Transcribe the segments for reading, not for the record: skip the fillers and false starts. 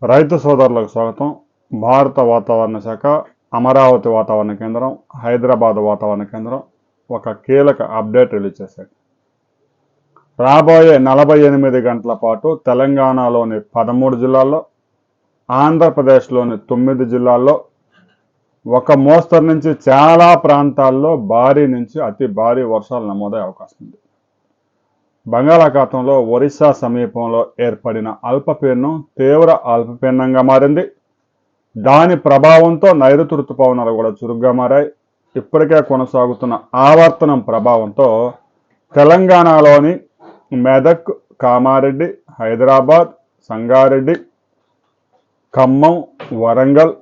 రైతు సోదరులకు స్వాగతం. భారత వాతావరణ శాఖ, అమరావతి వాతావరణ కేంద్రం, హైదరాబాద్ వాతావరణ కేంద్రం ఒక కీలక అప్డేట్ రిలీజ్ చేశాయి. రాబోయే 48 గంటల పాటు తెలంగాణలోని 13 జిల్లాల్లో, ఆంధ్రప్రదేశ్లోని 9 జిల్లాల్లో ఒక మోస్తరు నుంచి చాలా ప్రాంతాల్లో భారీ నుంచి అతి భారీ వర్షాలు నమోదయ్యే అవకాశం ఉంది. బంగాళాఖాతంలో ఒరిస్సా సమీపంలో ఏర్పడిన అల్పపీడనం తీవ్ర అల్పపీడనంగా మారింది. దాని ప్రభావంతో నైరుతి ఋతుపవనాలు కూడా చురుగ్గా మారాయి. ఇప్పటికే కొనసాగుతున్న ఆవర్తనం ప్రభావంతో తెలంగాణలోని మెదక్, కామారెడ్డి, హైదరాబాద్, సంగారెడ్డి, ఖమ్మం, వరంగల్,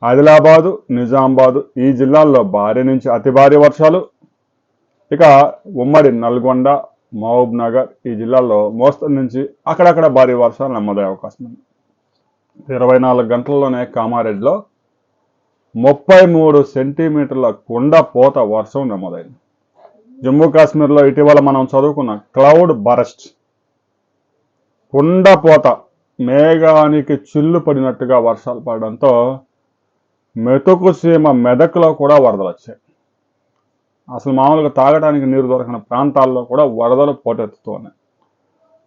ఆదిలాబాదు, నిజామాబాదు ఈ జిల్లాల్లో భారీ నుంచి అతి భారీ వర్షాలు, ఇక ఉమ్మడి నల్గొండ, మహబూబ్ నగర్ ఈ జిల్లాల్లో మోస్తరు నుంచి అక్కడక్కడ భారీ వర్షాలు నమోదయ్యే అవకాశం ఉంది. 24 గంటల్లోనే కామారెడ్డిలో 33 సెంటీమీటర్ల కుండపోత వర్షం నమోదైంది. జమ్మూ కాశ్మీర్లో ఇటీవల మనం చదువుకున్న క్లౌడ్ బరస్ట్, కుండపోత, మేఘానికి చిల్లు పడినట్టుగా వర్షాలు పడడంతో మెతుకు సీమ మెదక్లో కూడా వరదలు వచ్చాయి. అసలు మామూలుగా తాగడానికి నీరు దొరకని ప్రాంతాల్లో కూడా వరదలు పోటెత్తుతూ ఉన్నాయి.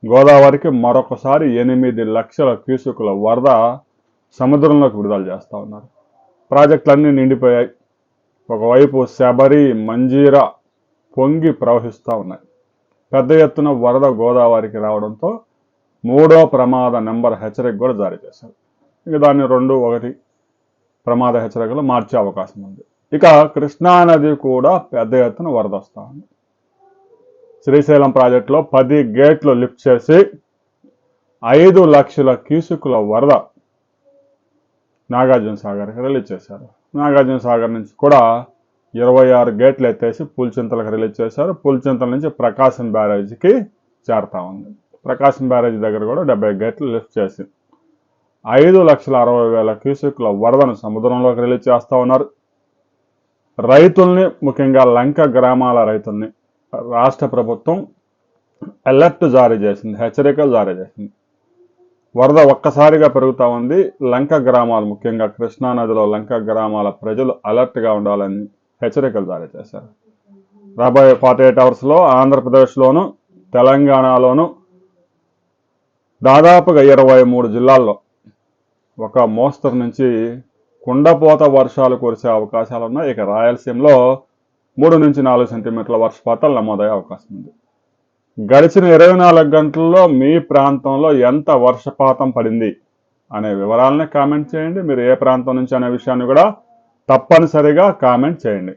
గోదావరికి మరొకసారి 8 లక్షల క్యూసెక్కుల వరద సముద్రంలోకి విడుదల చేస్తూ ఉన్నారు. ప్రాజెక్టులన్నీ నిండిపోయాయి. ఒకవైపు శబరి, మంజీరా పొంగి ప్రవహిస్తూ ఉన్నాయి. పెద్ద ఎత్తున వరద గోదావరికి రావడంతో 3వ ప్రమాద నెంబర్ హెచ్చరిక కూడా జారీ చేశారు. ఇక దాన్ని 2, 1 ప్రమాద హెచ్చరికలు మార్చే అవకాశం ఉంది. ఇక కృష్ణానది కూడా పెద్ద ఎత్తున వరద వస్తూ ఉంది. శ్రీశైలం ప్రాజెక్టులో 10 గేట్లు లిఫ్ట్ చేసి 5 లక్షల క్యూసెక్కుల వరద నాగార్జున సాగర్కి రిలీజ్ చేశారు. నాగార్జున సాగర్ నుంచి కూడా 26 గేట్లు ఎత్తేసి పులిచింతలకు రిలీజ్ చేశారు. పులిచింతల నుంచి ప్రకాశం బ్యారేజీకి చేరుతా ఉంది. ప్రకాశం బ్యారేజీ దగ్గర కూడా 70 గేట్లు లిఫ్ట్ చేసి 5,60,000 క్యూసెక్కుల వరదను సముద్రంలోకి రిలీజ్ చేస్తూ ఉన్నారు. రైతుల్ని, ముఖ్యంగా లంక గ్రామాల రైతుల్ని రాష్ట్ర ప్రభుత్వం అలర్ట్ జారీ చేసింది, హెచ్చరికలు జారీ చేసింది. వరద ఒక్కసారిగా పెరుగుతూ ఉంది. లంక గ్రామాలు, ముఖ్యంగా కృష్ణానదిలో లంక గ్రామాల ప్రజలు అలర్ట్గా ఉండాలని హెచ్చరికలు జారీ చేశారు. రాబోయే 48 అవర్స్లో ఆంధ్రప్రదేశ్లోను, తెలంగాణలోను దాదాపుగా 23 జిల్లాల్లో ఒక మోస్తరు నుంచి కుండపోత వర్షాలు కురిసే అవకాశాలు ఉన్నాయి. ఇక రాయలసీమలో 3 నుంచి 4 సెంటీమీటర్ల వర్షపాతాలు నమోదయ్యే అవకాశం ఉంది. గడిచిన 24 గంటల్లో మీ ప్రాంతంలో ఎంత వర్షపాతం పడింది అనే వివరాలని కామెంట్ చేయండి. మీరు ఏ ప్రాంతం నుంచి అనే విషయాన్ని కూడా తప్పనిసరిగా కామెంట్ చేయండి.